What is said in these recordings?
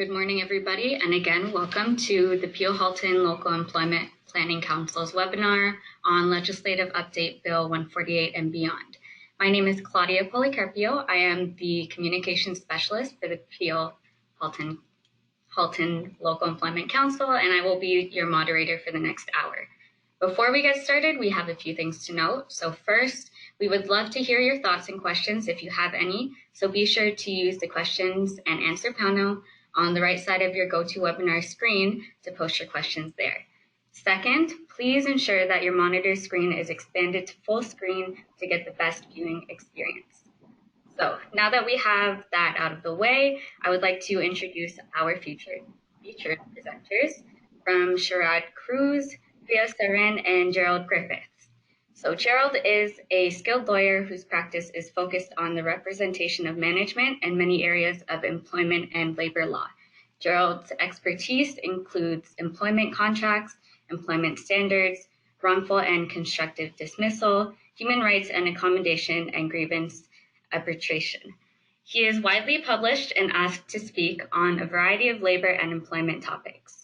Good morning, everybody, and again, welcome to the Peel Halton Local Employment Planning Council's webinar on Legislative Update Bill 148 and beyond. My name is Claudia Policarpio. I am the Communications Specialist for the Peel Halton Local Employment Council, and I will be your moderator for the next hour. Before we get started, we have a few things to note. So first, we would love to hear your thoughts and questions if you have any. So be sure to use the questions and answer panel on the right side of your GoToWebinar screen to post your questions there. Second, please ensure that your monitor screen is expanded to full screen to get the best viewing experience. So now that we have that out of the way, I would like to introduce our featured presenters from Sharad Cruz, Priya Sarin, and Gerald Griffiths. So Gerald is a skilled lawyer whose practice is focused on the representation of management and many areas of employment and labor law. Gerald's expertise includes employment contracts, employment standards, wrongful and constructive dismissal, human rights and accommodation, and grievance arbitration. He is widely published and asked to speak on a variety of labor and employment topics.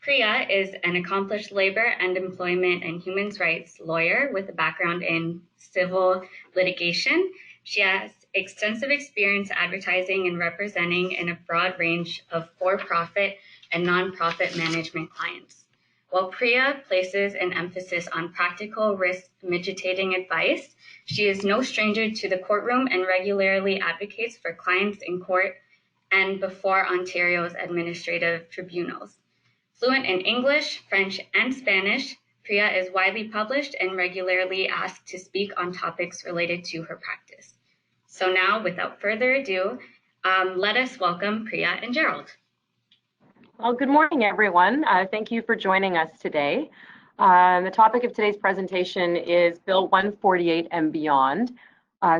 Priya is an accomplished labor and employment and human rights lawyer with a background in civil litigation. She has extensive experience advertising and representing in a broad range of for-profit and nonprofit management clients. While Priya places an emphasis on practical risk mitigating advice, she is no stranger to the courtroom and regularly advocates for clients in court and before Ontario's administrative tribunals. Fluent in English, French, and Spanish, Priya is widely published and regularly asked to speak on topics related to her practice. So now, without further ado, let us welcome Priya and Gerald. Well, good morning, everyone. Thank you for joining us today. The topic of today's presentation is Bill 148 and beyond.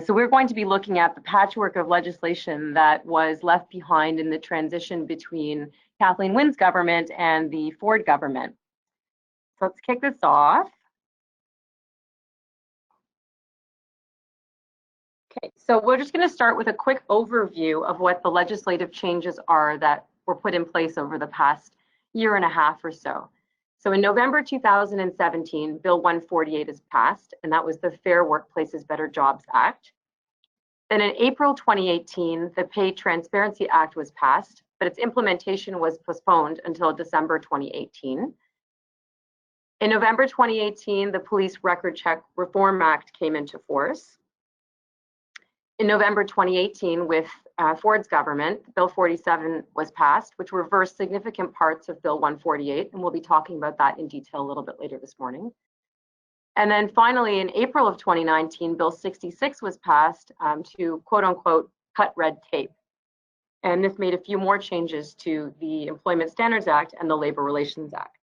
So we're going to be looking at the patchwork of legislation that was left behind in the transition between Kathleen Wynne's government and the Ford government. So let's kick this off. Okay, so we're just going to start with a quick overview of what the legislative changes are that were put in place over the past year and a half or so. So in November 2017, Bill 148 is passed, and that was the Fair Workplaces, Better Jobs Act. Then in April 2018, the Pay Transparency Act was passed, but its implementation was postponed until December 2018. In November 2018, the Police Record Check Reform Act came into force. In November 2018, with Ford's government, Bill 47 was passed, which reversed significant parts of Bill 148, and we'll be talking about that in detail a little bit later this morning. And then finally, in April of 2019, Bill 66 was passed to quote unquote cut red tape. And this made a few more changes to the Employment Standards Act and the Labor Relations Act.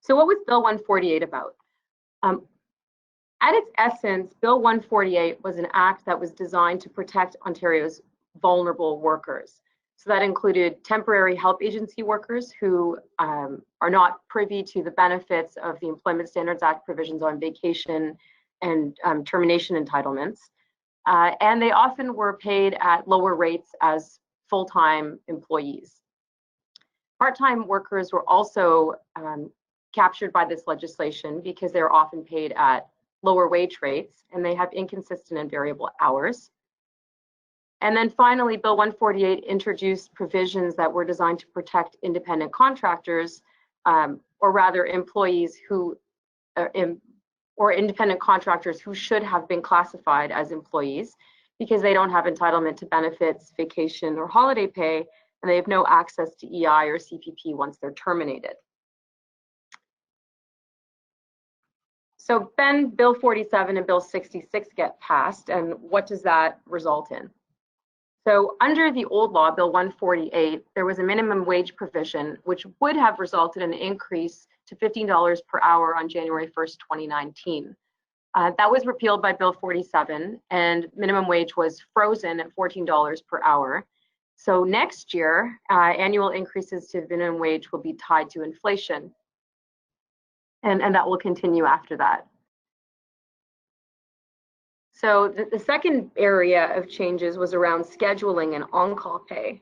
So what was Bill 148 about? At its essence, Bill 148 was an act that was designed to protect Ontario's vulnerable workers. So that included temporary help agency workers who are not privy to the benefits of the Employment Standards Act provisions on vacation and termination entitlements. And they often were paid at lower rates as full-time employees. Part-time workers were also captured by this legislation because they're often paid at lower wage rates, and they have inconsistent and variable hours. And then finally, Bill 148 introduced provisions that were designed to protect independent contractors, or rather employees who, or independent contractors who should have been classified as employees because they don't have entitlement to benefits, vacation, or holiday pay, and they have no access to EI or CPP once they're terminated. So then Bill 47 and Bill 66 get passed, and what does that result in? So under the old law, Bill 148, there was a minimum wage provision which would have resulted in an increase to $15 per hour on January 1st, 2019. That was repealed by Bill 47, and minimum wage was frozen at $14 per hour. So next year, annual increases to minimum wage will be tied to inflation. And that will continue after that. So the second area of changes was around scheduling and on-call pay.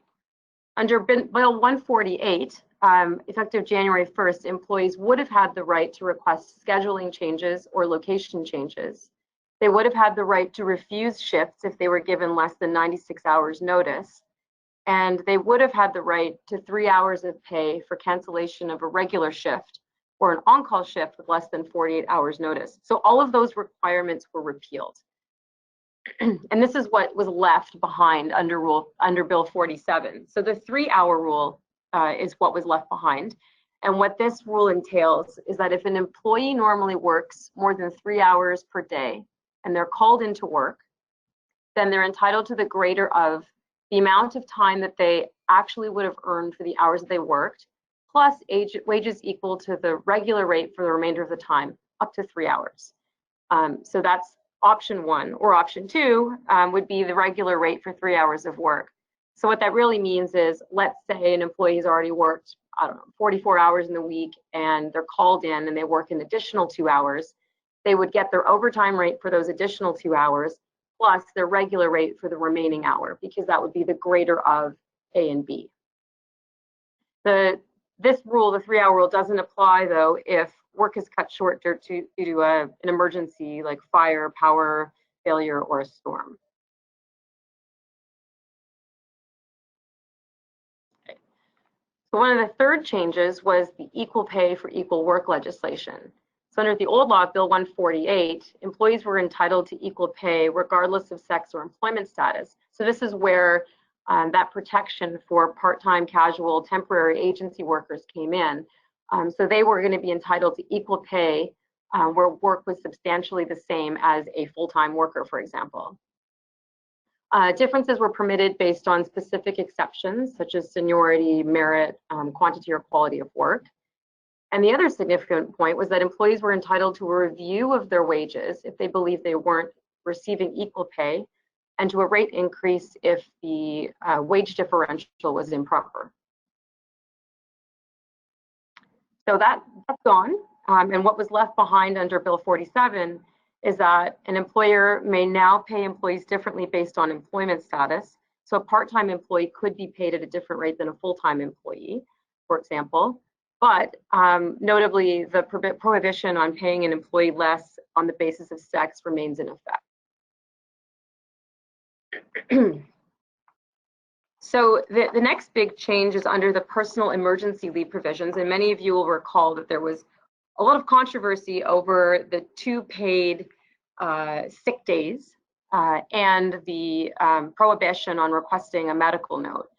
Under Bill 148, effective January 1st, employees would have had the right to request scheduling changes or location changes. They would have had the right to refuse shifts if they were given less than 96 hours notice. And they would have had the right to 3 hours of pay for cancellation of a regular shift or an on-call shift with less than 48 hours notice. So all of those requirements were repealed. And this is what was left behind under Bill 47. So the 3-hour rule is what was left behind. And what this rule entails is that if an employee normally works more than 3 hours per day and they're called into work, then they're entitled to the greater of the amount of time that they actually would have earned for the hours that they worked, plus wages equal to the regular rate for the remainder of the time, up to 3 hours. So that's option one, or option two would be the regular rate for 3 hours of work. So what that really means is, let's say an employee has already worked, I don't know, 44 hours in the week, and they're called in and they work an additional 2 hours. They would get their overtime rate for those additional 2 hours, plus their regular rate for the remaining hour, because that would be the greater of A and B. This rule, the 3-hour rule, doesn't apply though if work is cut short due to an emergency like fire, power failure, or a storm. Okay. So one of the third changes was the equal pay for equal work legislation. So under the old law, Bill 148, employees were entitled to equal pay regardless of sex or employment status. So this is where that protection for part-time, casual, temporary agency workers came in. So they were going to be entitled to equal pay where work was substantially the same as a full-time worker, for example. Differences were permitted based on specific exceptions, such as seniority, merit, quantity, or quality of work. And the other significant point was that employees were entitled to a review of their wages if they believed they weren't receiving equal pay, and to a rate increase if the wage differential was improper. So that's gone. And what was left behind under Bill 47 is that an employer may now pay employees differently based on employment status. So a part-time employee could be paid at a different rate than a full-time employee, for example. But notably, the prohibition on paying an employee less on the basis of sex remains in effect. So the next big change is under the personal emergency leave provisions, and many of you will recall that there was a lot of controversy over the 2 paid sick days and the prohibition on requesting a medical note.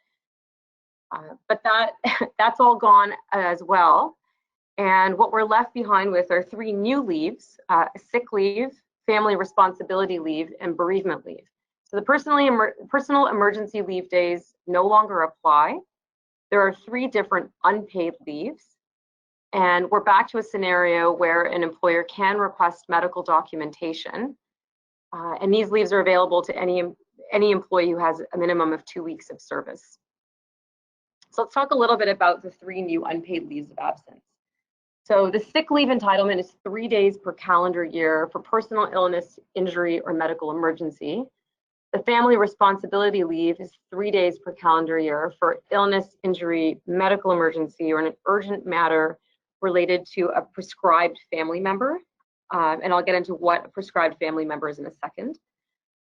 But that's all gone as well. And what we're left behind with are 3 new leaves: sick leave, family responsibility leave, and bereavement leave. So the personal emergency leave days no longer apply. There are 3 different unpaid leaves. And we're back to a scenario where an employer can request medical documentation. And these leaves are available to any employee who has a minimum of 2 weeks of service. So let's talk a little bit about the 3 new unpaid leaves of absence. So the sick leave entitlement is 3 days per calendar year for personal illness, injury, or medical emergency. The family responsibility leave is 3 days per calendar year for illness, injury, medical emergency, or an urgent matter related to a prescribed family member. And I'll get into what a prescribed family member is in a second.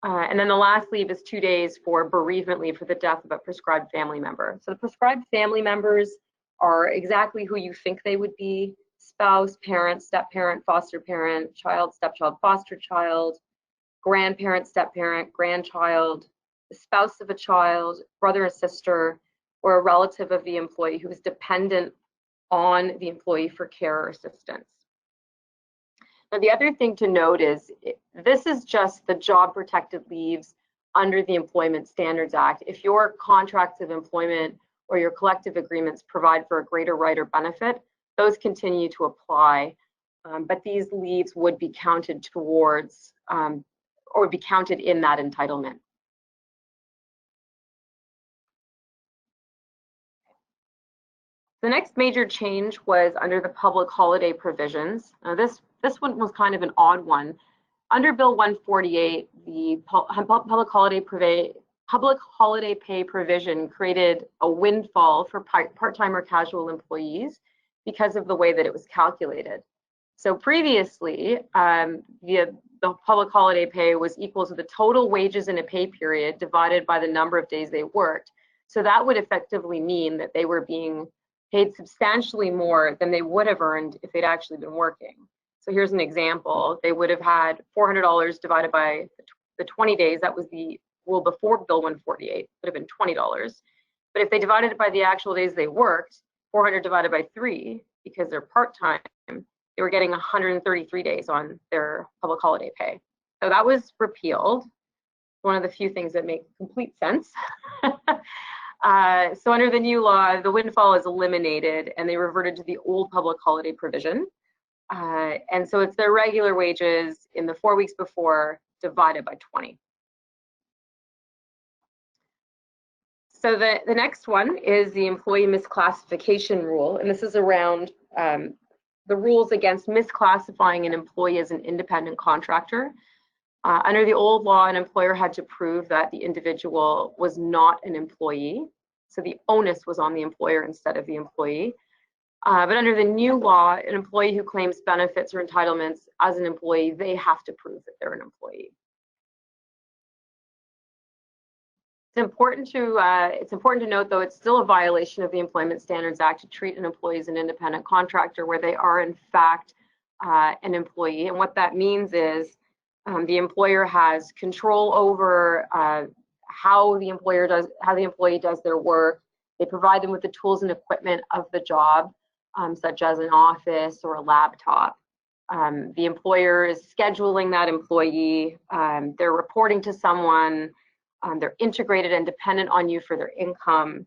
And then the last leave is 2 days for bereavement leave for the death of a prescribed family member. So the prescribed family members are exactly who you think they would be: spouse, parent, step-parent, foster parent, child, stepchild, foster child, grandparent, step-parent, grandchild, the spouse of a child, brother or sister, or a relative of the employee who is dependent on the employee for care or assistance. Now, the other thing to note is this is just the job protected leaves under the Employment Standards Act. If your contracts of employment or your collective agreements provide for a greater right or benefit, those continue to apply. But these leaves would be counted towards or be counted in that entitlement. The next major change was under the public holiday provisions. This one was kind of an odd one. Under Bill 148, the public holiday public holiday pay provision created a windfall for part-time or casual employees because of the way that it was calculated. So previously, the public holiday pay was equal to the total wages in a pay period divided by the number of days they worked. So that would effectively mean that they were being paid substantially more than they would have earned if they'd actually been working. So here's an example. They would have had $400 divided by the 20 days. That was the rule before Bill 148, would have been $20. But if they divided it by the actual days they worked, 400 divided by 3, because they're part-time, they were getting 133 days on their public holiday pay. So that was repealed. One of the few things that make complete sense. So under the new law, the windfall is eliminated and they reverted to the old public holiday provision. And so it's their regular wages in the 4 weeks before divided by 20. So the next one is the employee misclassification rule, and this is around the rules against misclassifying an employee as an independent contractor. Under the old law, an employer had to prove that the individual was not an employee, so the onus was on the employer instead of the employee. But under the new law, an employee who claims benefits or entitlements as an employee, they have to prove that they're an employee. It's important to note, though, it's still a violation of the Employment Standards Act to treat an employee as an independent contractor where they are in fact an employee. And what that means is the employer has control over how the employee does their work. They provide them with the tools and equipment of the job, such as an office or a laptop. The employer is scheduling that employee. They're reporting to someone. They're integrated and dependent on you for their income.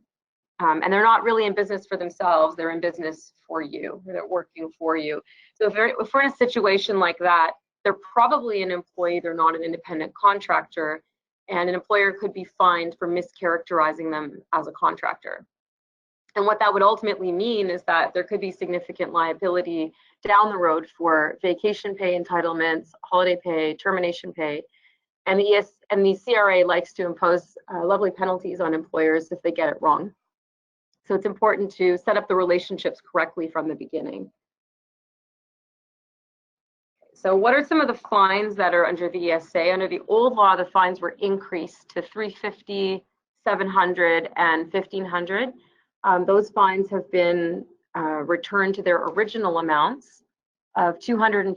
And they're not really in business for themselves. They're in business for you. They're working for you. So if we're in a situation like that, they're probably an employee. They're not an independent contractor. And an employer could be fined for mischaracterizing them as a contractor. And what that would ultimately mean is that there could be significant liability down the road for vacation pay entitlements, holiday pay, termination pay. And the CRA likes to impose lovely penalties on employers if they get it wrong. So it's important to set up the relationships correctly from the beginning. So what are some of the fines that are under the ESA? Under the old law, the fines were increased to $350, $700, and $1,500. Those fines have been returned to their original amounts of $250,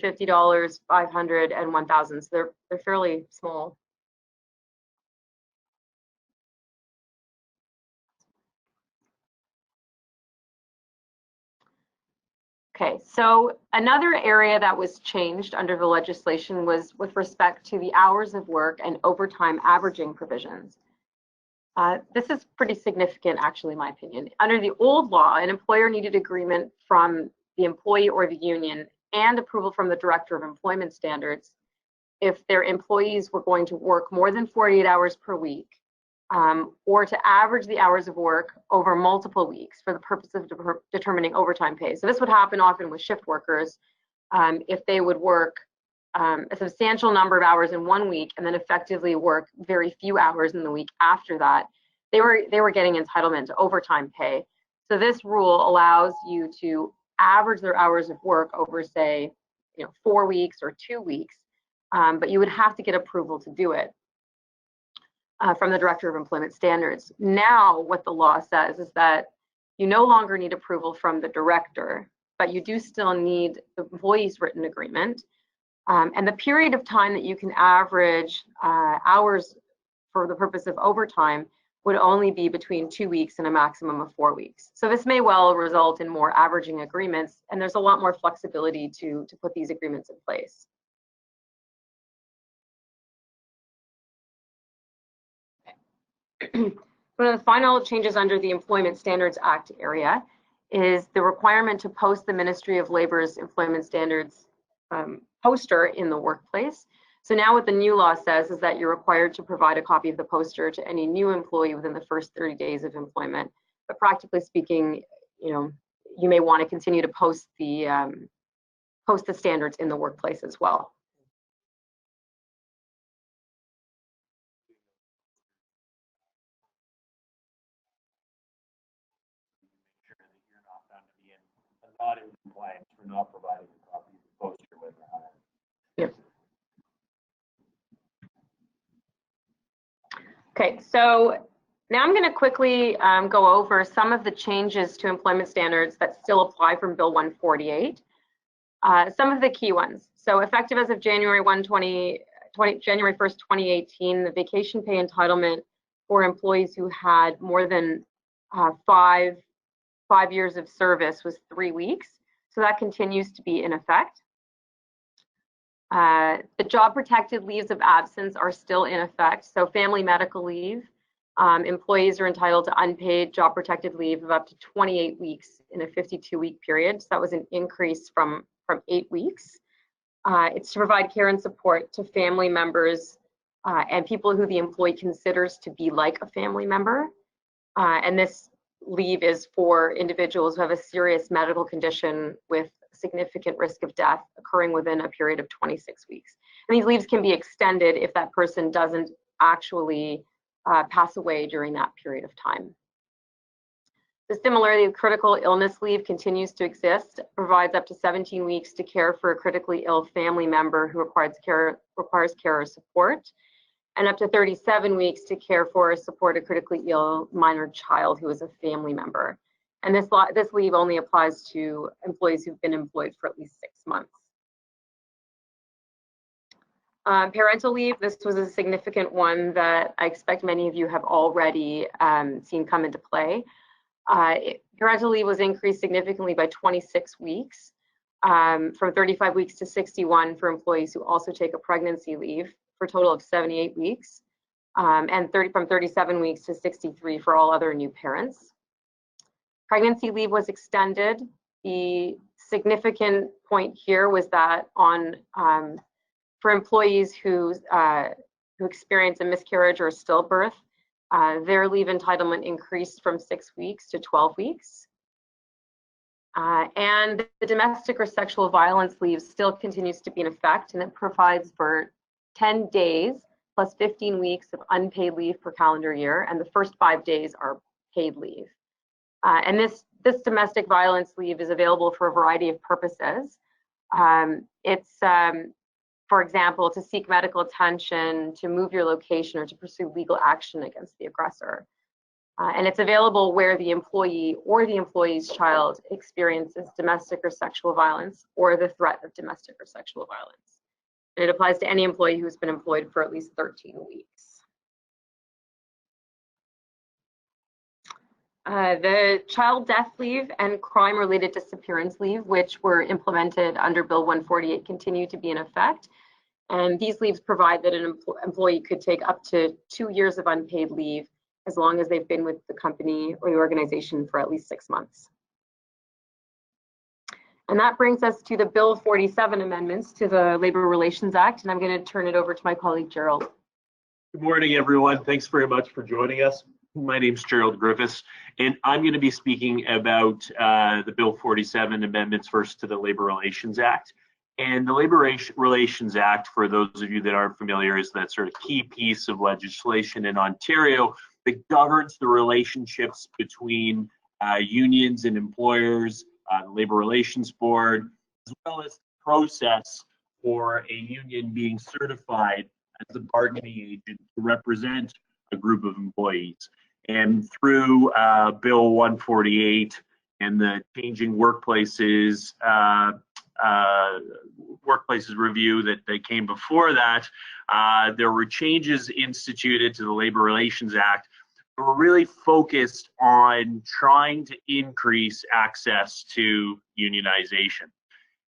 $500, and $1,000. So they're fairly small. Okay, so another area that was changed under the legislation was with respect to the hours of work and overtime averaging provisions. This is pretty significant, actually, in my opinion. Under the old law, an employer needed agreement from the employee or the union and approval from the Director of Employment Standards if their employees were going to work more than 48 hours per week, or to average the hours of work over multiple weeks for the purpose of determining overtime pay. So this would happen often with shift workers if they would work a substantial number of hours in 1 week and then effectively work very few hours in the week after that. They were getting entitlement to overtime pay. So this rule allows you to average their hours of work over, say, 4 weeks or 2 weeks, but you would have to get approval to do it from the Director of Employment Standards. Now, what the law says is that you no longer need approval from the director, but you do still need the employee's written agreement. And the period of time that you can average hours for the purpose of overtime would only be between 2 weeks and a maximum of 4 weeks. So this may well result in more averaging agreements, and there's a lot more flexibility to put these agreements in place. One of the final changes under the Employment Standards Act area is the requirement to post the Ministry of Labor's Employment Standards poster in the workplace. So now what the new law says is that you're required to provide a copy of the poster to any new employee within the first 30 days of employment. But practically speaking, you may want to continue to post the standards in the workplace as well. non-compliance for not providing a copy of the poster when they're hired. Yep. Okay, so now I'm going to quickly go over some of the changes to employment standards that still apply from Bill 148. Some of the key ones. So effective as of January 1st, 2018, the vacation pay entitlement for employees who had more than five years of service was 3 weeks. So that continues to be in effect. The job protected leaves of absence are still in effect. So family medical leave, employees are entitled to unpaid job protected leave of up to 28 weeks in a 52-week period. So that was an increase from 8 weeks. It's to provide care and support to family members and people who the employee considers to be like a family member. And this leave is for individuals who have a serious medical condition with significant risk of death occurring within a period of 26 weeks. And these leaves can be extended if that person doesn't actually pass away during that period of time. The similarly, critical illness leave continues to exist, provides up to 17 weeks to care for a critically ill family member who requires care or support, and up to 37 weeks to care for or support a critically ill minor child who is a family member. And this leave only applies to employees who've been employed for at least 6 months. Parental leave, this was a significant one that I expect many of you have already seen come into play. Parental leave was increased significantly by 26 weeks, from 35 weeks to 61 for employees who also take a pregnancy leave, for a total of 78 weeks, and from 37 weeks to 63 for all other new parents. Pregnancy leave was extended. The significant point here was that for employees who experience a miscarriage or a stillbirth, their leave entitlement increased from 6 weeks to 12 weeks. And the domestic or sexual violence leave still continues to be in effect, and it provides for 10 days plus 15 weeks of unpaid leave per calendar year, and the first 5 days are paid leave. And this domestic violence leave is available for a variety of purposes. It's, for example, to seek medical attention, to move your location, or to pursue legal action against the aggressor. And it's available where the employee or the employee's child experiences domestic or sexual violence or the threat of domestic or sexual violence. And it applies to any employee who's been employed for at least 13 weeks. The child death leave and crime-related disappearance leave, which were implemented under Bill 148, continue to be in effect. And these leaves provide that an employee could take up to 2 years of unpaid leave as long as they've been with the company or the organization for at least 6 months. And that brings us to the Bill 47 amendments to the Labor Relations Act, and I'm going to turn it over to my colleague, Gerald. Good morning, everyone. Thanks very much for joining us. My name's Gerald Griffiths, and I'm going to be speaking about the Bill 47 amendments first to the Labor Relations Act. And the Labor Relations Act, for those of you that aren't familiar, is that sort of key piece of legislation in Ontario that governs the relationships between unions and employers, the Labor Relations Board, as well as the process for a union being certified as a bargaining agent to represent a group of employees. And through Bill 148 and the changing workplaces review that came before that, there were changes instituted to the Labor Relations Act that were really focused on trying to increase access to unionization.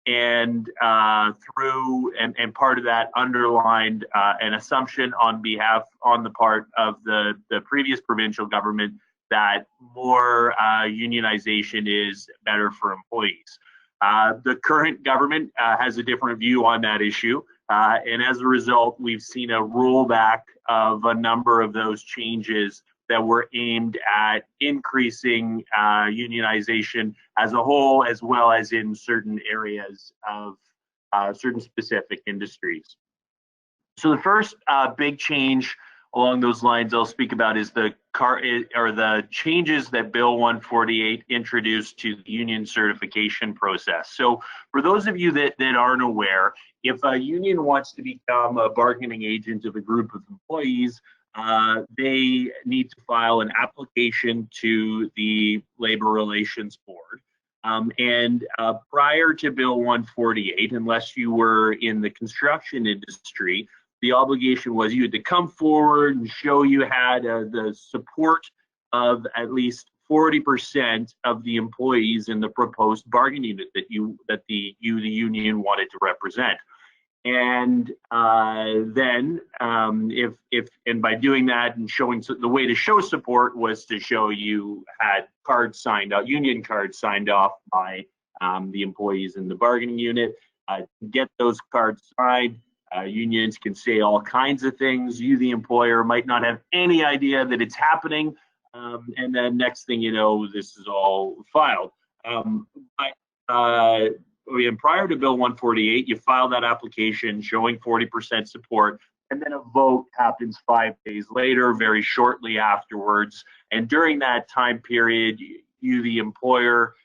And part of that underlined an assumption on the part of the previous provincial government that more unionization is better for employees. The current government has a different view on that issue, and as a result, we've seen a rollback of a number of those changes that were aimed at increasing unionization as a whole, as well as in certain areas of certain specific industries. So the first big change along those lines I'll speak about is the changes that Bill 148 introduced to the union certification process. So for those of you that aren't aware, if a union wants to become a bargaining agent of a group of employees, they need to file an application to the Labor Relations Board. Prior to Bill 148, unless you were in the construction industry, the obligation was you had to come forward and show you had the support of at least 40% of the employees in the proposed bargaining unit that the union wanted to represent. And then by doing that and showing, the way to show support was to show you had cards signed out, union cards signed off by the employees in the bargaining unit. To get those cards signed, unions can say all kinds of things. You, the employer, might not have any idea that it's happening. And then next thing you know, this is all filed. Prior to Bill 148, you file that application showing 40% support, and then a vote happens 5 days later, very shortly afterwards. And during that time period, you, the employer,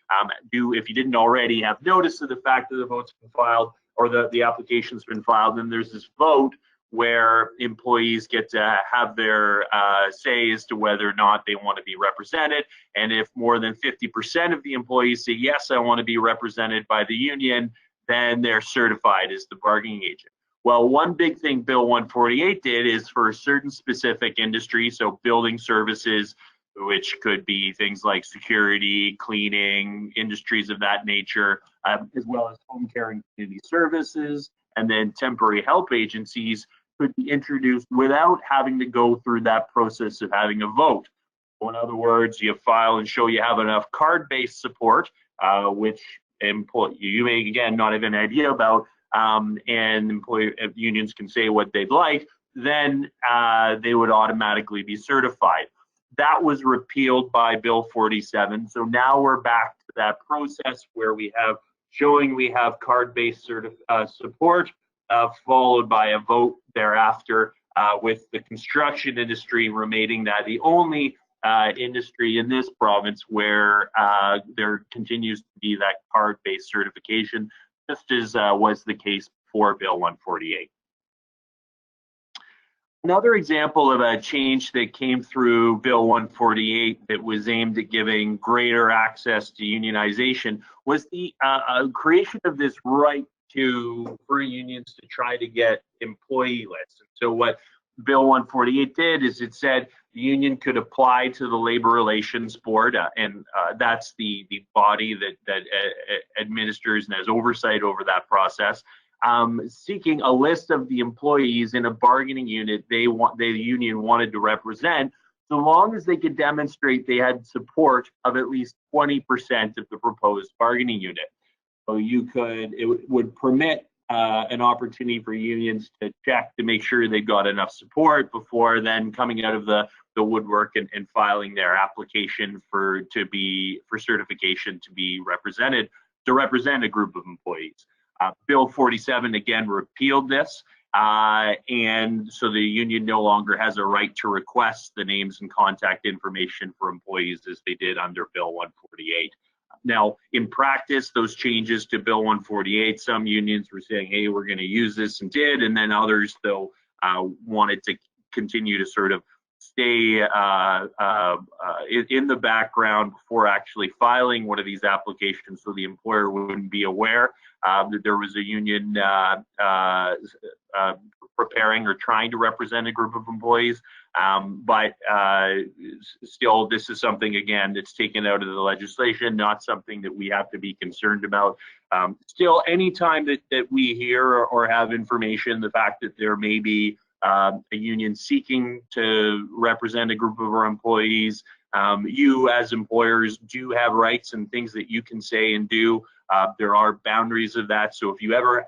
if you didn't already have notice of the fact that the vote's been filed or the application's been filed, then there's this vote where employees get to have their say as to whether or not they want to be represented. And if more than 50% of the employees say, yes, I want to be represented by the union, then they're certified as the bargaining agent. Well, one big thing Bill 148 did is for a certain specific industry, so building services, which could be things like security, cleaning, industries of that nature, as well as home care and community services, and then temporary help agencies could be introduced without having to go through that process of having a vote. So in other words, you file and show you have enough card-based support, which you may, again, not have an idea about, and unions can say what they'd like, then they would automatically be certified. That was repealed by Bill 47. So now we're back to that process where we have card-based support, followed by a vote thereafter, with the construction industry remaining the only industry in this province where there continues to be that card-based certification, just as was the case before Bill 148. Another example of a change that came through Bill 148 that was aimed at giving greater access to unionization was the creation of this right for unions to try to get employee lists. And so what Bill 148 did is it said the union could apply to the Labor Relations Board, and that's the body that administers and has oversight over that process, seeking a list of the employees in a bargaining unit the union wanted to represent, so long as they could demonstrate they had support of at least 20% of the proposed bargaining unit. So it would permit an opportunity for unions to check to make sure they got enough support before then coming out of the woodwork and filing their application for certification to represent a group of employees. Bill 47 again repealed this, and so the union no longer has a right to request the names and contact information for employees as they did under Bill 148. Now, in practice, those changes to Bill 148, some unions were saying, hey, we're going to use this, and did, and then others, though, wanted to continue to sort of stay in the background before actually filing one of these applications so the employer wouldn't be aware that there was a union preparing or trying to represent a group of employees. But still, this is something, again, that's taken out of the legislation, not something that we have to be concerned about. Still, anytime that we hear or have information, the fact that there may be a union seeking to represent a group of our employees, you as employers do have rights and things that you can say and do. There are boundaries of that. So if you ever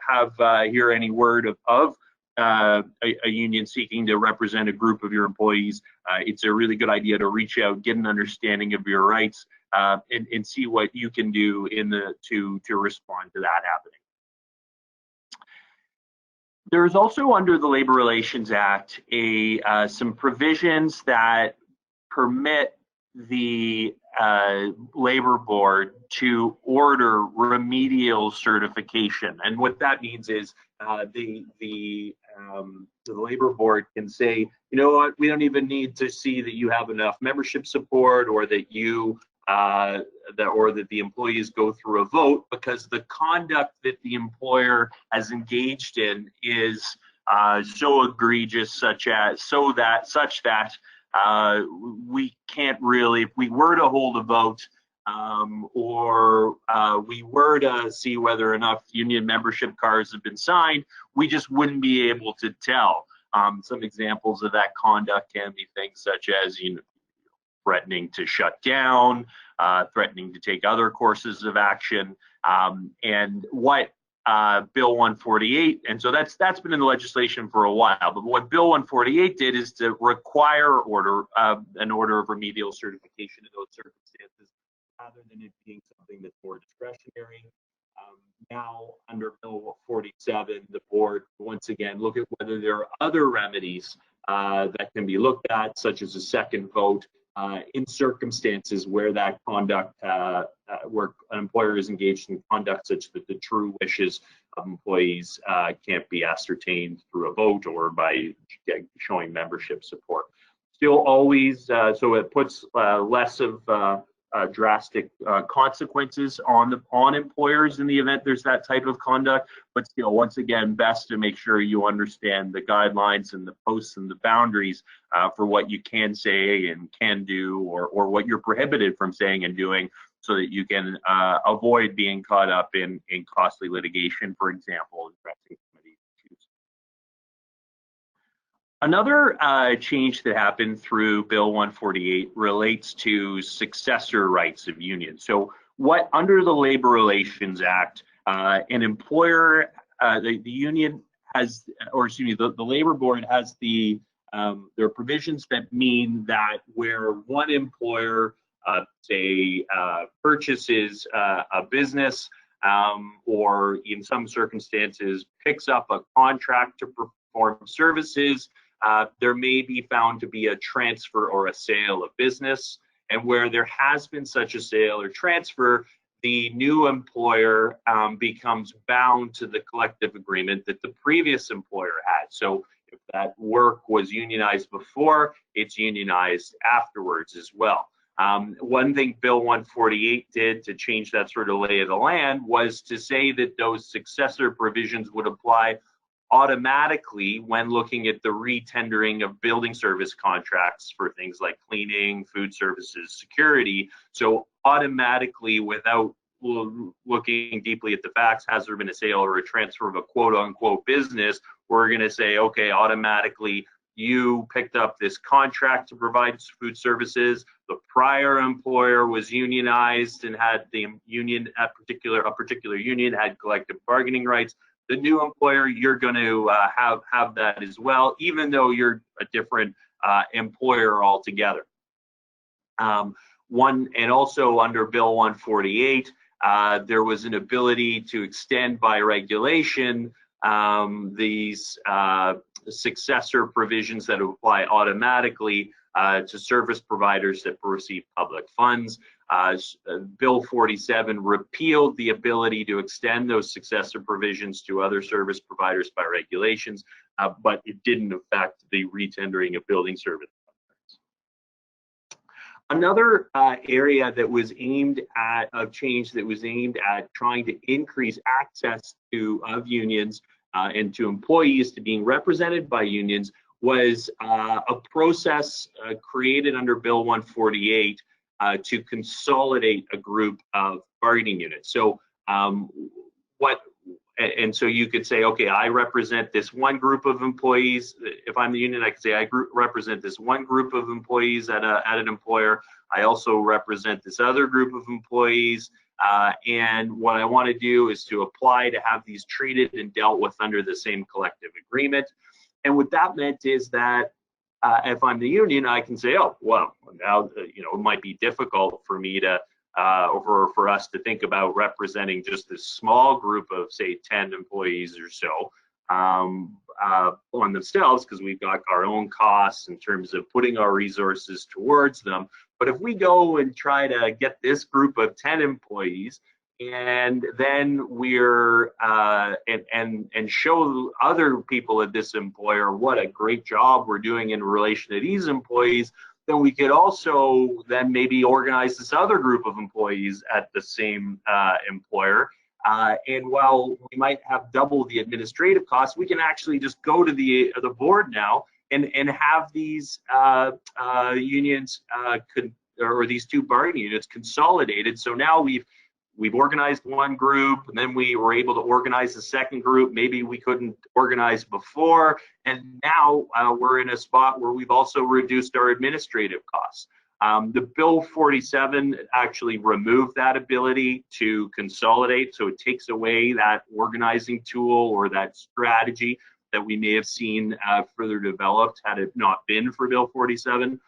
hear any word of a union seeking to represent a group of your employees, it's a really good idea to reach out, get an understanding of your rights, and see what you can do to respond to that happening. There is also under the Labor Relations Act some provisions that permit the Labor Board to order remedial certification. And what that means is the Labor Board can say, you know what, we don't even need to see that you have enough membership support, or that you that the employees go through a vote, because the conduct that the employer has engaged in is so egregious, such that we can't really, if we were to hold a vote or we were to see whether enough union membership cards have been signed, we just wouldn't be able to tell. Some examples of that conduct can be things such as, threatening to shut down, threatening to take other courses of action, and what Bill 148, and so that's been in the legislation for a while, but what Bill 148 did is to require an order of remedial certification in those circumstances, rather than it being something that's more discretionary. Now, under Bill 47, the board once again look at whether there are other remedies that can be looked at, such as a second vote, in circumstances where that conduct, where an employer is engaged in conduct such that the true wishes of employees can't be ascertained through a vote or by showing membership support. Still always, so it puts less of drastic consequences on employers in the event there's that type of conduct, but still, once again, best to make sure you understand the guidelines and the posts and the boundaries for what you can say and can do, or what you're prohibited from saying and doing, so that you can avoid being caught up in costly litigation, for example, addressing some of these issues. Another change that happened through Bill 148 relates to successor rights of unions. So what, under the Labor Relations Act, an employer, the union has, or excuse me, the Labor Board has there are provisions that mean that where one employer, say, purchases a business, or in some circumstances picks up a contract to perform services, there may be found to be a transfer or a sale of business, and where there has been such a sale or transfer, the new employer becomes bound to the collective agreement that the previous employer had. So if that work was unionized before, it's unionized afterwards as well. One thing Bill 148 did to change that sort of lay of the land was to say that those successor provisions would apply automatically when looking at the retendering of building service contracts for things like cleaning, food services, security. So automatically, without looking deeply at the facts, has there been a sale or a transfer of a quote unquote business, we're going to say, okay, automatically you picked up this contract to provide food services. The prior employer was unionized and had the union, a particular union had collective bargaining rights. The new employer, you're going to have that as well, even though you're a different employer altogether. And also under Bill 148, there was an ability to extend by regulation these successor provisions that apply automatically to service providers that receive public funds. Bill 47 repealed the ability to extend those successor provisions to other service providers by regulations, but it didn't affect the retendering of building service contracts. Another area that was aimed at, of change that was aimed at trying to increase access of unions and to employees to being represented by unions was a process created under Bill 148 to consolidate a group of bargaining units. So so you could say, okay, I represent this one group of employees. If I'm the union, I could say I represent this one group of employees at an employer. I also represent this other group of employees. And what I want to do is to apply to have these treated and dealt with under the same collective agreement. And what that meant is that if I'm the union, I can say, oh, well, now, it might be difficult for me to, or for us to think about representing just this small group of, say, 10 employees or so. on themselves, because we've got our own costs in terms of putting our resources towards them. But if we go and try to get this group of 10 employees, and then we're and show other people at this employer what a great job we're doing in relation to these employees, then we could also then maybe organize this other group of employees at the same employer. And while we might have double the administrative costs, we can actually just go to the board now and have these unions or these two bargaining units consolidated. So now we've organized one group, and then we were able to organize the second group. Maybe we couldn't organize before, and now we're in a spot where we've also reduced our administrative costs. The Bill 47 actually removed that ability to consolidate, so it takes away that organizing tool or that strategy that we may have seen further developed had it not been for Bill 47.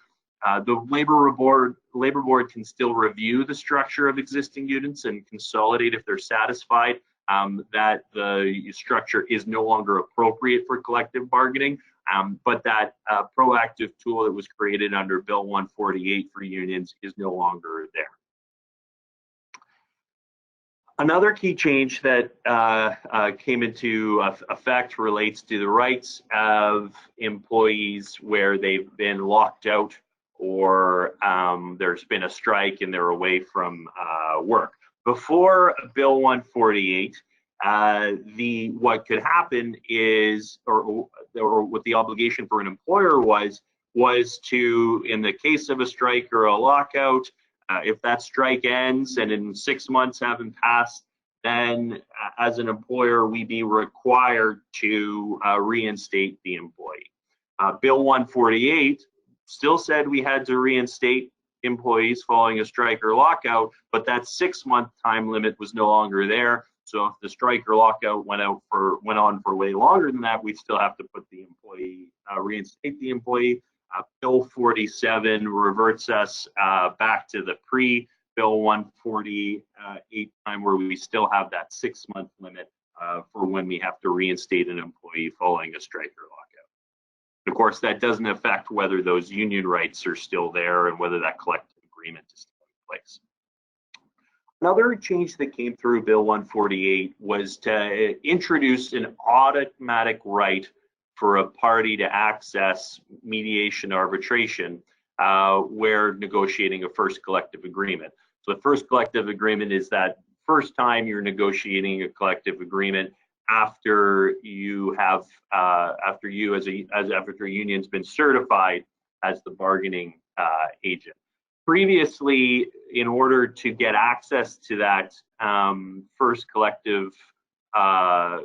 The labor board can still review the structure of existing units and consolidate if they're satisfied that the structure is no longer appropriate for collective bargaining. But that proactive tool that was created under Bill 148 for unions is no longer there. Another key change that came into effect relates to the rights of employees where they've been locked out or there's been a strike and they're away from work. Before Bill 148, what could happen is, or what the obligation for an employer was to, in the case of a strike or a lockout, if that strike ends and in 6 months haven't passed, then as an employer, we'd be required to reinstate the employee. Bill 148 still said we had to reinstate employees following a strike or lockout, but that 6-month time limit was no longer there. So if the strike or lockout went on for way longer than that, we'd still have to put the employee, reinstate the employee. Bill 47 reverts us back to the pre-Bill 148 time, where we still have that 6-month limit for when we have to reinstate an employee following a strike or lockout. Of course, that doesn't affect whether those union rights are still there and whether that collective agreement is still in place. Another change that came through Bill 148 was to introduce an automatic right for a party to access mediation arbitration where negotiating a first collective agreement. So the first collective agreement is that first time you're negotiating a collective agreement after you have after a union's been certified as the bargaining agent. Previously, in order to get access to that first collective, to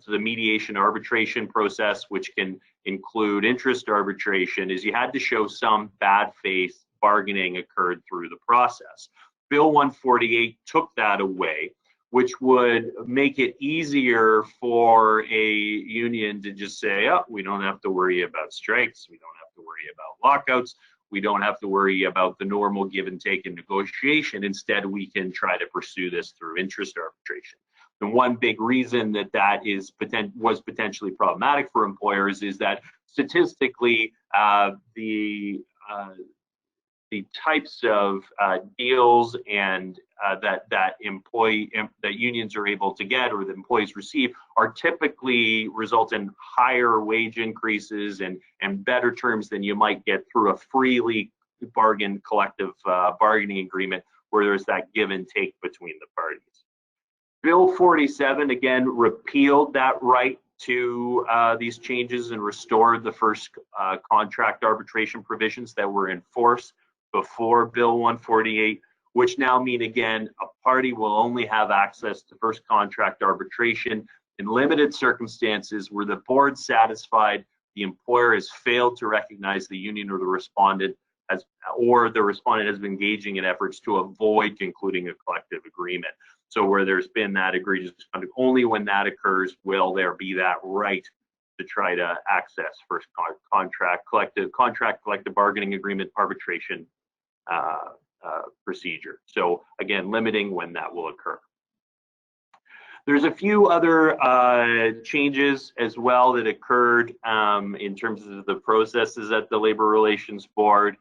the mediation arbitration process, which can include interest arbitration, is you had to show some bad faith bargaining occurred through the process. Bill 148 took that away, which would make it easier for a union to just say, oh, we don't have to worry about strikes, we don't have to worry about lockouts, we don't have to worry about the normal give and take in negotiation. Instead, we can try to pursue this through interest arbitration. And one big reason that was potentially problematic for employers is that statistically, the types of deals and that unions are able to get or that employees receive are typically result in higher wage increases and better terms than you might get through a freely bargained collective bargaining agreement where there's that give and take between the parties. Bill 47 again repealed that right to these changes and restored the first contract arbitration provisions that were in force before Bill 148, which now mean again, a party will only have access to first contract arbitration in limited circumstances where the board satisfied the employer has failed to recognize the union or the respondent has been engaging in efforts to avoid concluding a collective agreement. So where there's been that egregious conduct, only when that occurs will there be that right to try to access first collective bargaining agreement arbitration procedure. So again, limiting when that will occur. There's a few other changes as well that occurred in terms of the processes at the Labor Relations Board,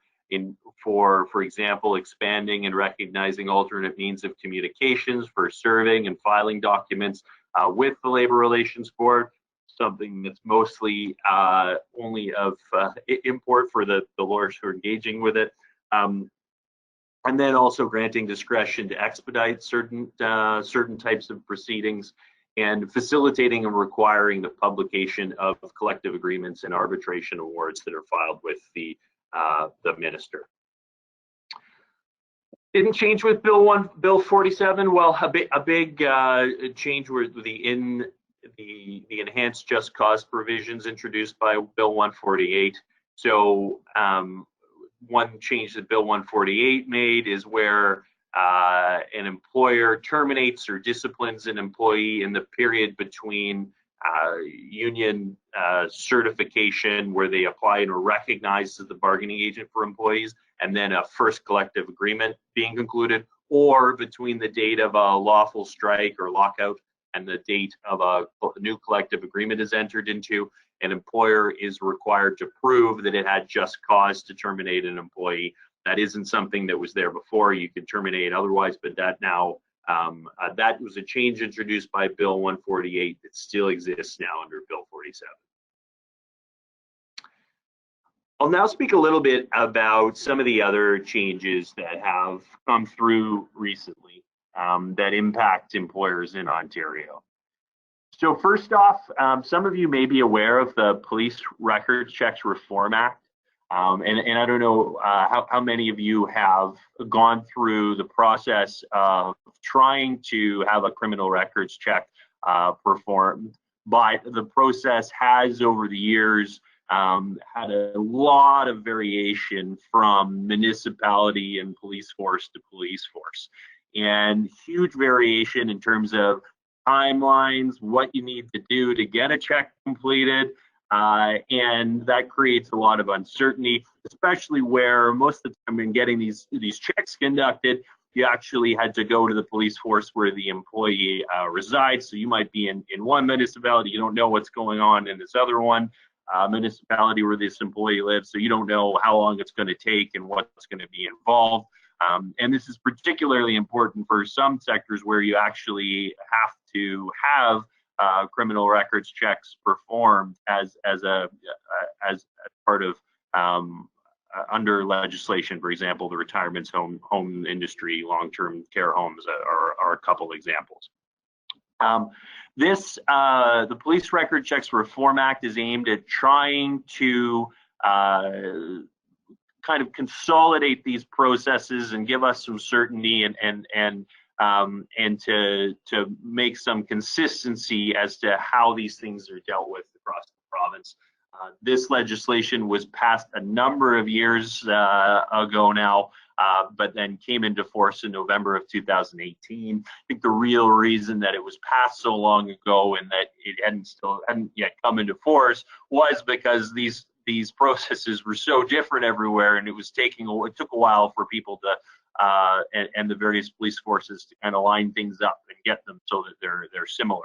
for example, expanding and recognizing alternate means of communications for serving and filing documents with the Labor Relations Board, something that's mostly only of import for the lawyers who are engaging with it. And then also granting discretion to expedite certain types of proceedings, and facilitating and requiring the publication of collective agreements and arbitration awards that are filed with the minister. Didn't change with Bill 47. Well, a big change were the enhanced just cause provisions introduced by Bill 148. So one change that Bill 148 made is where an employer terminates or disciplines an employee in the period between union certification, where they apply and are recognized as the bargaining agent for employees, and then a first collective agreement being concluded, or between the date of a lawful strike or lockout and the date of a new collective agreement is entered into. An employer is required to prove that it had just cause to terminate an employee. That isn't something that was there before. You could terminate otherwise, but that now, that was a change introduced by Bill 148 that still exists now under Bill 47. I'll now speak a little bit about some of the other changes that have come through recently that impact employers in Ontario. So first off, some of you may be aware of the Police Records Checks Reform Act. And I don't know how many of you have gone through the process of trying to have a criminal records check performed, but the process has over the years had a lot of variation from municipality and police force to police force, and huge variation in terms of timelines, what you need to do to get a check completed. And that creates a lot of uncertainty, especially where most of the time in getting these checks conducted, you actually had to go to the police force where the employee resides. So you might be in one municipality, you don't know what's going on in this other one municipality where this employee lives, so you don't know how long it's going to take and what's going to be involved. And this is particularly important for some sectors where you actually have to have criminal records checks performed as part of under legislation. For example, the retirement home industry, long-term care homes are a couple examples. The Police Record Checks Reform Act is aimed at trying to kind of consolidate these processes and give us some certainty and to make some consistency as to how these things are dealt with across the province. This legislation was passed a number of years ago now, but then came into force in November of 2018. I think the real reason that it was passed so long ago and that it hadn't yet come into force was because these processes were so different everywhere, and it took a while for people to and the various police forces to kind of line things up and get them so that they're similar.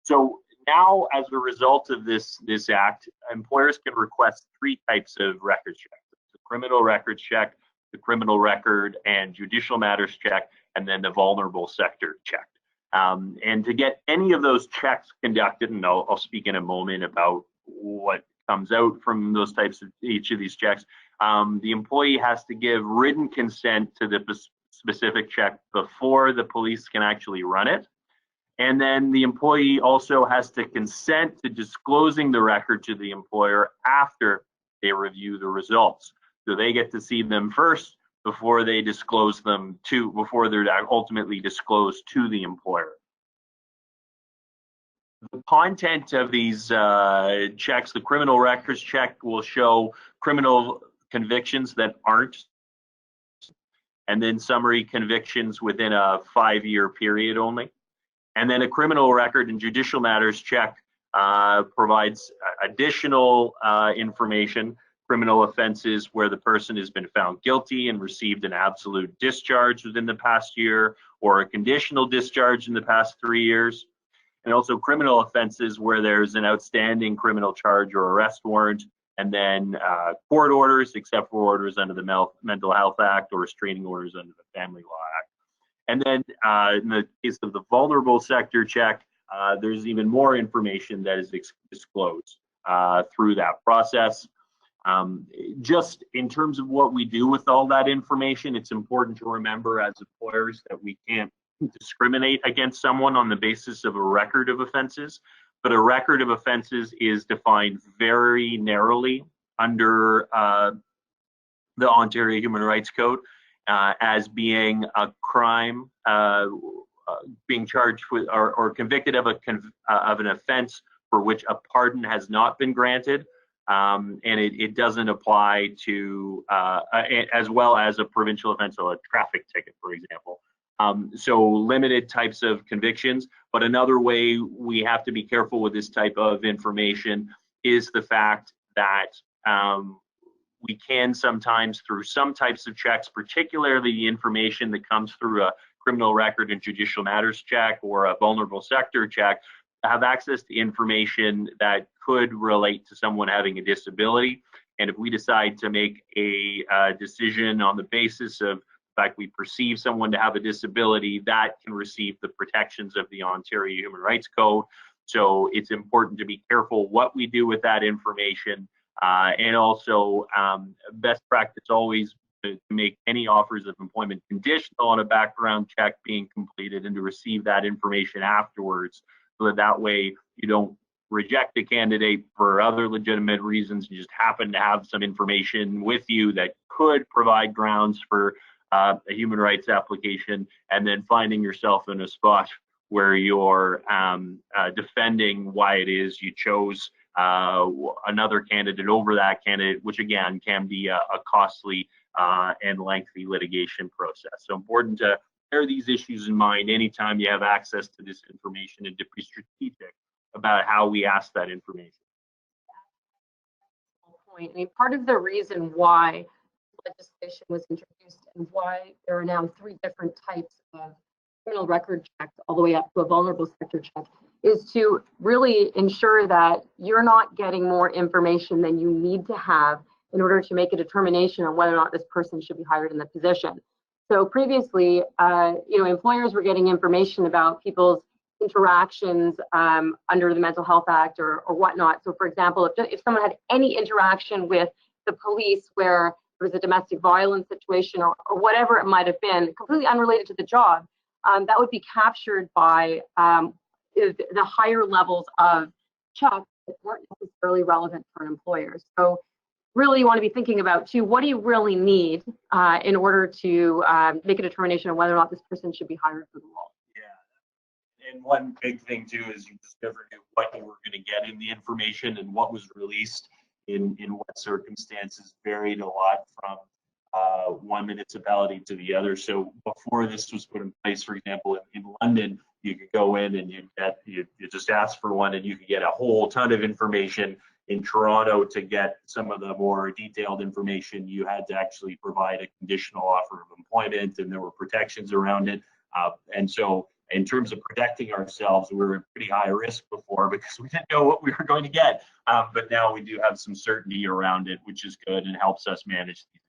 So now, as a result of this act, employers can request three types of records check: the criminal records check, the criminal record and judicial matters check, and then the vulnerable sector check. And to get any of those checks conducted, and I'll speak in a moment about what comes out from those types of each of these checks, the employee has to give written consent to the specific check before the police can actually run it. And then the employee also has to consent to disclosing the record to the employer after they review the results. So they get to see them first before they disclose them before they're ultimately disclosed to the employer. The content of these checks, the criminal records check will show criminal convictions that aren't, and then summary convictions within a 5-year period only. And then a criminal record and judicial matters check provides additional information, criminal offenses where the person has been found guilty and received an absolute discharge within the past year, or a conditional discharge in the past 3 years. and also criminal offenses where there's an outstanding criminal charge or arrest warrant, and then court orders, except for orders under the Mental Health Act or restraining orders under the Family Law Act. And then in the case of the vulnerable sector check, there's even more information that is disclosed through that process. Just in terms of what we do with all that information, it's important to remember as employers that we can't discriminate against someone on the basis of a record of offenses, but a record of offenses is defined very narrowly under the Ontario Human Rights Code as being a crime, being charged with or convicted of an offense for which a pardon has not been granted, and it doesn't apply to as well as a provincial offense, so a traffic ticket, for example. So limited types of convictions, but another way we have to be careful with this type of information is the fact that we can sometimes, through some types of checks, particularly the information that comes through a criminal record and judicial matters check or a vulnerable sector check, have access to information that could relate to someone having a disability. And if we decide to make a decision on the basis of the fact we perceive someone to have a disability, that can receive the protections of the Ontario Human Rights Code. So it's important to be careful what we do with that information. And also best practice always to make any offers of employment conditional on a background check being completed and to receive that information afterwards, so that way you don't reject a candidate for other legitimate reasons. You just happen to have some information with you that could provide grounds for a human rights application, and then finding yourself in a spot where you're defending why it is you chose another candidate over that candidate, which again can be a costly and lengthy litigation process. So important to bear these issues in mind anytime you have access to this information, and to be strategic about how we ask that information. Point. I mean, part of the reason why legislation was introduced and why there are now 3 different types of criminal record checks all the way up to a vulnerable sector check is to really ensure that you're not getting more information than you need to have in order to make a determination on whether or not this person should be hired in the position. So previously, employers were getting information about people's interactions under the Mental Health Act or whatnot. So for example, if someone had any interaction with the police where there was a domestic violence situation or whatever it might have been, completely unrelated to the job, that would be captured by the higher levels of checks that weren't necessarily relevant for employers. So really you want to be thinking about too, what do you really need in order to make a determination on whether or not this person should be hired for the role. Yeah, and one big thing too is you just never knew what you were going to get in the information, and what was released in what circumstances varied a lot from one municipality to the other. So before this was put in place, for example, in London, you could go in and you just ask for one and you could get a whole ton of information. In Toronto, to get some of the more detailed information, you had to actually provide a conditional offer of employment, and there were protections around it. And so in terms of protecting ourselves, we were at pretty high risk before because we didn't know what we were going to get. But now we do have some certainty around it, which is good and helps us manage these.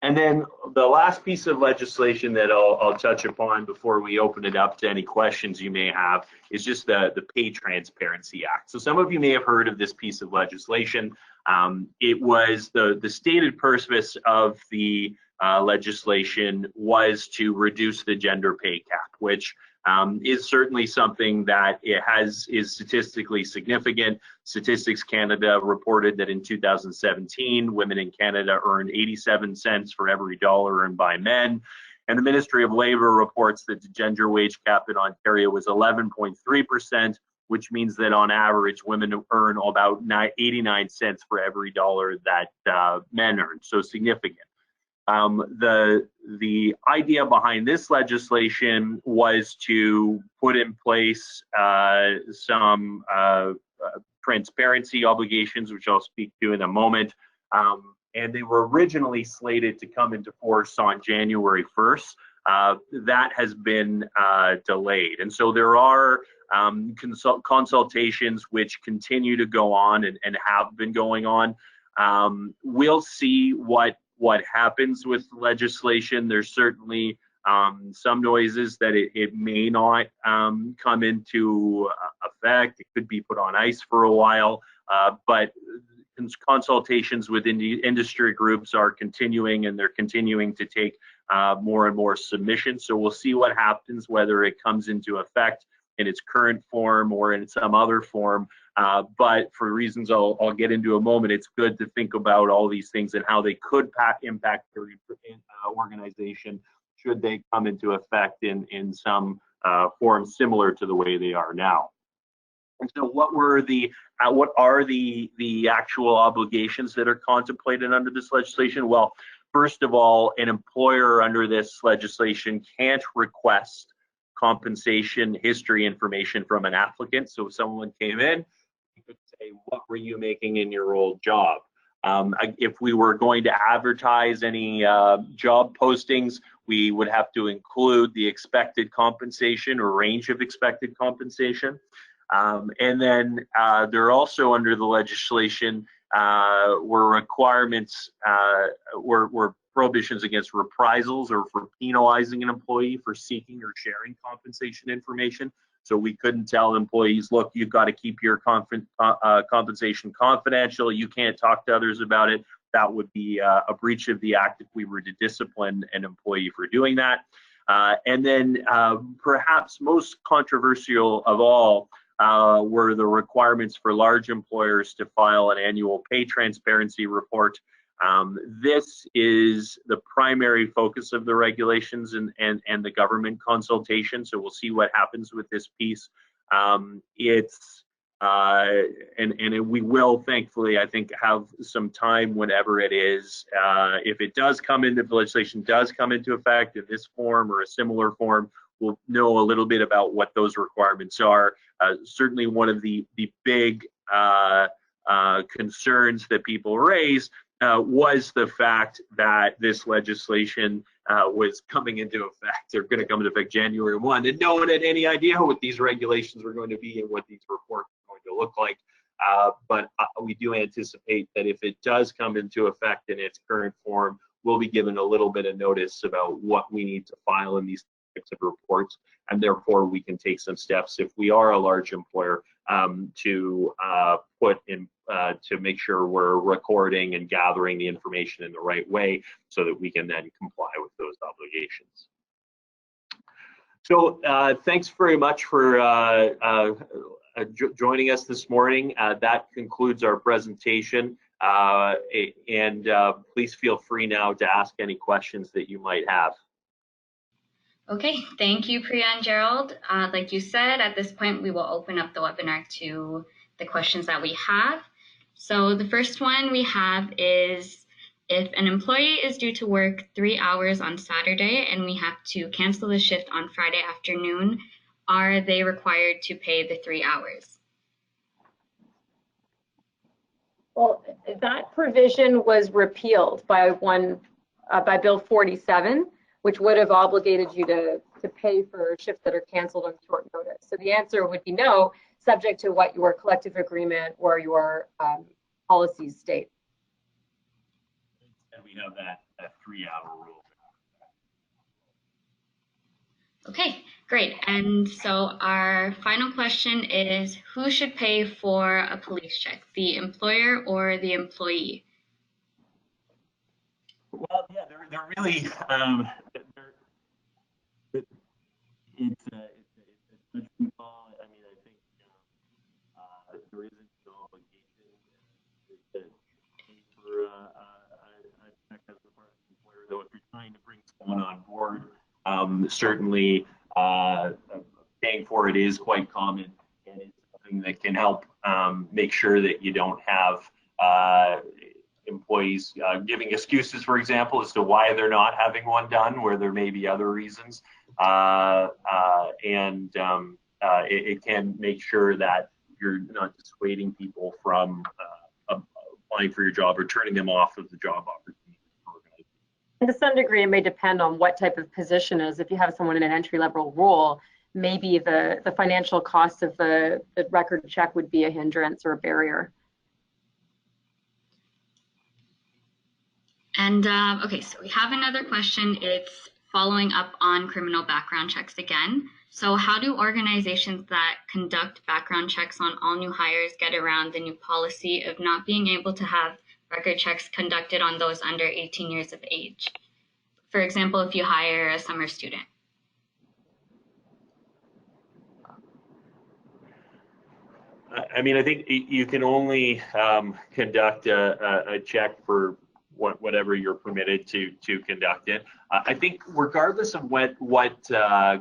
And then the last piece of legislation that I'll touch upon before we open it up to any questions you may have is just the Pay Transparency Act. So some of you may have heard of this piece of legislation. It was the stated purpose of the legislation was to reduce the gender pay cap, which is certainly something that is statistically significant. Statistics Canada reported that in 2017, women in Canada earned 87 cents for every dollar earned by men. And the Ministry of Labour reports that the gender wage cap in Ontario was 11.3%, which means that on average, women earn about 89 cents for every dollar that men earn, so significant. The idea behind this legislation was to put in place some transparency obligations, which I'll speak to in a moment. And they were originally slated to come into force on January 1st. that has been delayed. And so there are consultations which continue to go on and have been going on. We'll see what happens with legislation. There's certainly some noises that it may not come into effect. It could be put on ice for a while, but consultations within the industry groups are continuing, and they're continuing to take more and more submissions. So we'll see what happens, whether it comes into effect in its current form or in some other form. But for reasons I'll get into a moment, it's good to think about all these things and how they could impact the organization should they come into effect in some form similar to the way they are now. And so what are the actual obligations that are contemplated under this legislation? Well, first of all, an employer under this legislation can't request compensation history information from an applicant. So if someone came in, you could say, what were you making in your old job? If we were going to advertise any job postings, we would have to include the expected compensation or range of expected compensation. And then there also under the legislation were requirements, were prohibitions against reprisals or for penalizing an employee for seeking or sharing compensation information. So we couldn't tell employees, look, you've got to keep your compensation confidential. You can't talk to others about it. That would be a breach of the act if we were to discipline an employee for doing that. And then perhaps most controversial of all were the requirements for large employers to file an annual pay transparency report. This is the primary focus of the regulations and the government consultation. So we'll see what happens with this piece. We will, thankfully, I think, have some time whenever it is, if it does come into, the legislation does come into effect in this form or a similar form, we'll know a little bit about what those requirements are. Certainly one of the big concerns that people raise was the fact that this legislation was coming into effect, or going to come into effect January 1, and no one had any idea what these regulations were going to be and what these reports were going to look like. But we do anticipate that if it does come into effect in its current form, we'll be given a little bit of notice about what we need to file in these types of reports, and therefore we can take some steps if we are a large employer to put in to make sure we're recording and gathering the information in the right way so that we can then comply with those obligations. So thanks very much for joining us this morning. That concludes our presentation, and please feel free now to ask any questions that you might have. Okay, thank you, Priya and Gerald. Like you said, at this point, we will open up the webinar to the questions that we have. So the first one we have is, if an employee is due to work 3 hours on Saturday and we have to cancel the shift on Friday afternoon, are they required to pay the 3 hours? Well, that provision was repealed by Bill 47, which would have obligated you to pay for shifts that are canceled on short notice. So the answer would be no, subject to what your collective agreement or your policies state. And we have that 3-hour rule. Okay, great. And so our final question is, who should pay for a police check, the employer or the employee? Well, yeah, they're really, it's a judgment call. I mean, I think there isn't no obligation to pay for a check as a part of the employer, though if you're trying to bring someone on board, certainly paying for it is quite common, and it's something that can help make sure that you don't have employees giving excuses, for example, as to why they're not having one done, where there may be other reasons. It can make sure that you're not dissuading people from applying for your job or turning them off of the job opportunity. And to some degree, it may depend on what type of position is. If you have someone in an entry-level role, maybe the financial cost of the record check would be a hindrance or a barrier. And okay, so we have another question. It's following up on criminal background checks again. So how do organizations that conduct background checks on all new hires get around the new policy of not being able to have record checks conducted on those under 18 years of age? For example, if you hire a summer student. I mean, I think you can only conduct a check for whatever you're permitted to conduct it. I think regardless of what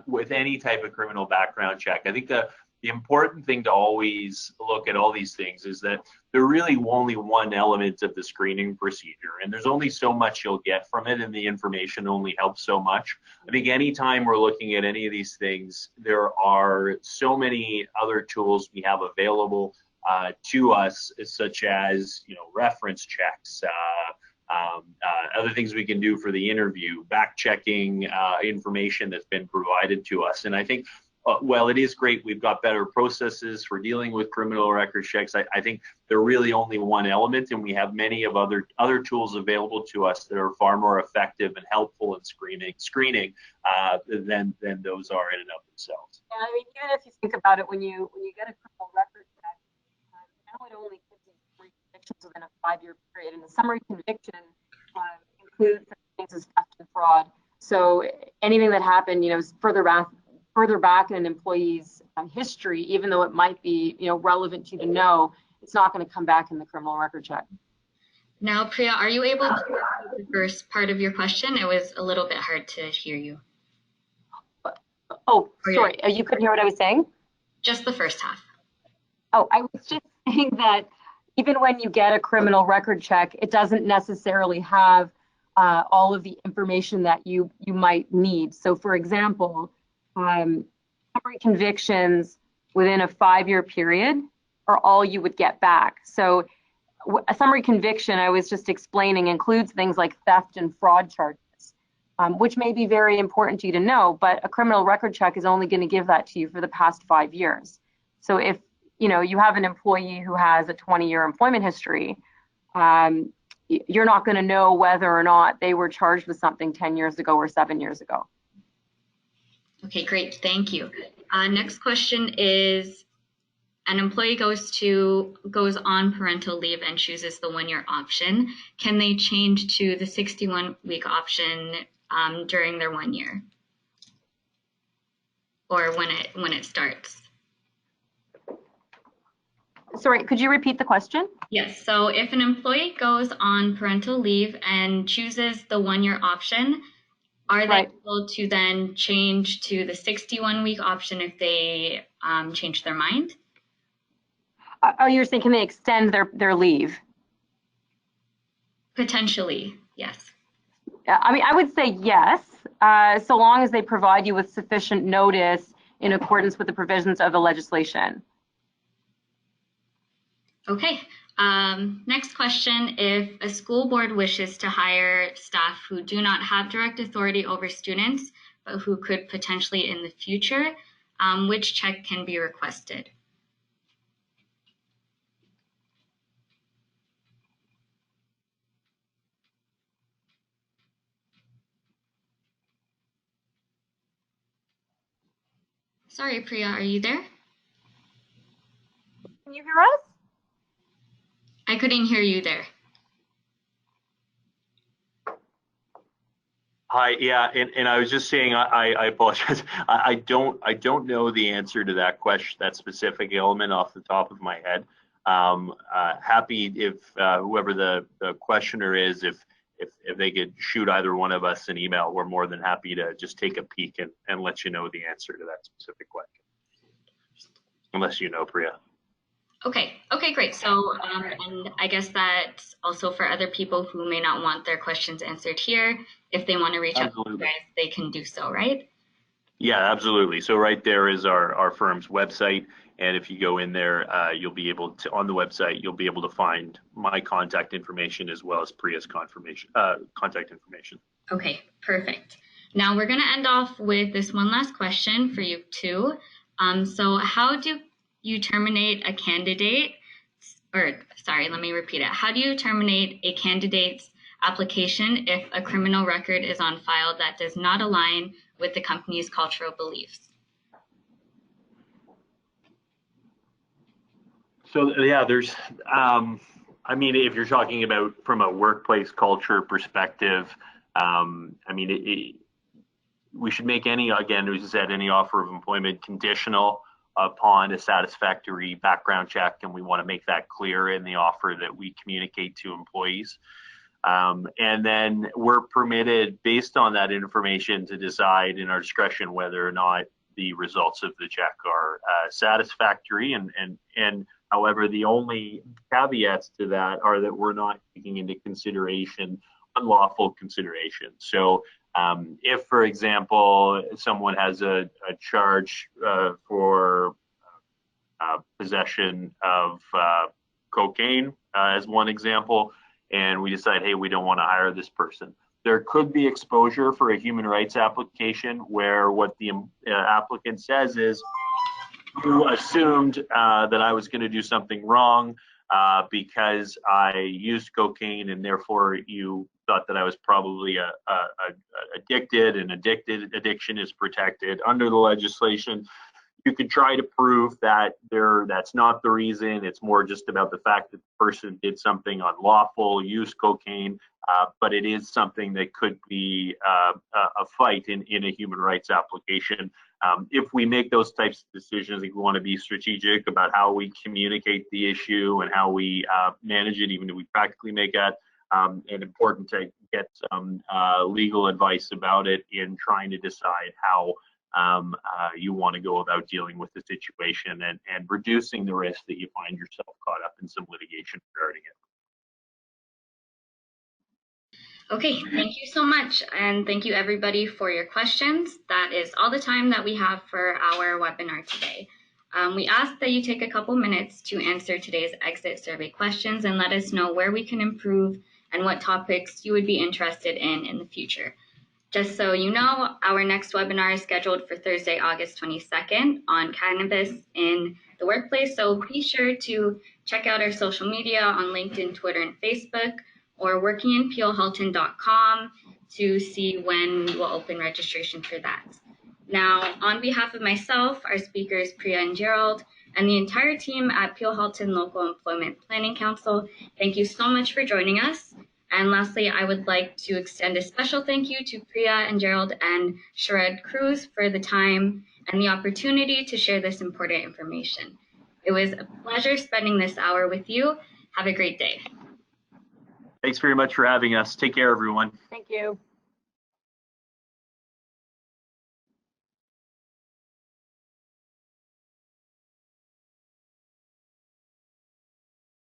with any type of criminal background check, I think the important thing to always look at all these things is that they're really only one element of the screening procedure, and there's only so much you'll get from it, and the information only helps so much. I think anytime we're looking at any of these things, there are so many other tools we have available to us, such as reference checks, other things we can do for the interview, back checking information that's been provided to us. And I think well, it is great we've got better processes for dealing with criminal record checks. I think they're really only one element, and we have many of other tools available to us that are far more effective and helpful in screening than those are in and of themselves. Yeah, I mean, even if you think about it, when you get a criminal record check, now it only gives you 3 convictions within a 5-year period, and the summary conviction includes things as theft and fraud. So anything that happened, further back in an employee's history, even though it might be, relevant to you to know, it's not going to come back in the criminal record check. Now, Priya, are you able to repeat the first part of your question? It was a little bit hard to hear you. Oh, sorry, you couldn't hear what I was saying? Just the first half. Oh, I was just saying that even when you get a criminal record check, it doesn't necessarily have all of the information that you might need. So, for example, summary convictions within a 5-year period are all you would get back. So a summary conviction, I was just explaining, includes things like theft and fraud charges, which may be very important to you to know, but a criminal record check is only going to give that to you for the past 5 years. So if you have an employee who has a 20-year employment history, you're not going to know whether or not they were charged with something 10 years ago or 7 years ago. Okay, great. Thank you. Next question is, an employee goes on parental leave and chooses the 1-year option. Can they change to the 61-week option during their 1 year, or when it starts? Sorry, could you repeat the question? Yes. So if an employee goes on parental leave and chooses the 1-year option, are they able to then change to the 61-week option if they change their mind? Oh, you're saying, can they extend their leave? Potentially, yes. I mean, I would say yes, so long as they provide you with sufficient notice in accordance with the provisions of the legislation. Okay. Next question, if a school board wishes to hire staff who do not have direct authority over students, but who could potentially in the future, which check can be requested? Sorry, Priya, are you there? Can you hear us? I couldn't hear you there. Hi, yeah, and I was just saying, I apologize. I don't know the answer to that question, that specific element off the top of my head. Happy if whoever the questioner is, if they could shoot either one of us an email, we're more than happy to just take a peek and let you know the answer to that specific question. Unless you know, Priya. Okay, great. So, and I guess that's also for other people who may not want their questions answered here. If they want to reach out to you guys, they can do so, right? Yeah, absolutely. So right there is our firm's website. And if you go in there, you'll be able to, on the website, you'll be able to find my contact information as well as Priya's contact information. Okay, perfect. Now we're going to end off with this one last question for you too. So how do you terminate a candidate, or sorry, let me repeat it. How do you terminate a candidate's application if a criminal record is on file that does not align with the company's cultural beliefs? So yeah, there's, I mean, if you're talking about from a workplace culture perspective, I mean, we should make any, again, as you said, any offer of employment conditional upon a satisfactory background check, and we want to make that clear in the offer that we communicate to employees. And then we're permitted, based on that information, to decide in our discretion whether or not the results of the check are satisfactory. And however, the only caveats to that are that we're not taking into consideration unlawful consideration. So if, for example, someone has a charge for possession of cocaine, as one example, and we decide, hey, we don't want to hire this person, there could be exposure for a human rights application where what the applicant says is, you assumed that I was going to do something wrong because I used cocaine, and therefore you thought that I was probably addicted, and addiction is protected under the legislation. You could try to prove that that's not the reason. It's more just about the fact that the person did something unlawful, used cocaine, but it is something that could be a fight in a human rights application. If we make those types of decisions, I think we want to be strategic about how we communicate the issue and how we manage it, even if we practically make it. And important to get some legal advice about it in trying to decide how you want to go about dealing with the situation and reducing the risk that you find yourself caught up in some litigation regarding it. Okay, thank you so much. And thank you everybody for your questions. That is all the time that we have for our webinar today. We ask that you take a couple minutes to answer today's exit survey questions and let us know where we can improve and what topics you would be interested in the future. Just so you know, our next webinar is scheduled for Thursday, August 22nd on cannabis in the workplace. So be sure to check out our social media on LinkedIn, Twitter, and Facebook, or workinginphlhalton.com to see when we will open registration for that. Now, on behalf of myself, our speakers Priya and Gerald, and the entire team at Peel Halton Local Employment Planning Council, thank you so much for joining us. And lastly, I would like to extend a special thank you to Priya and Gerald and Shared Cruz for the time and the opportunity to share this important information. It was a pleasure spending this hour with you. Have a great day. Thanks very much for having us. Take care, everyone. Thank you.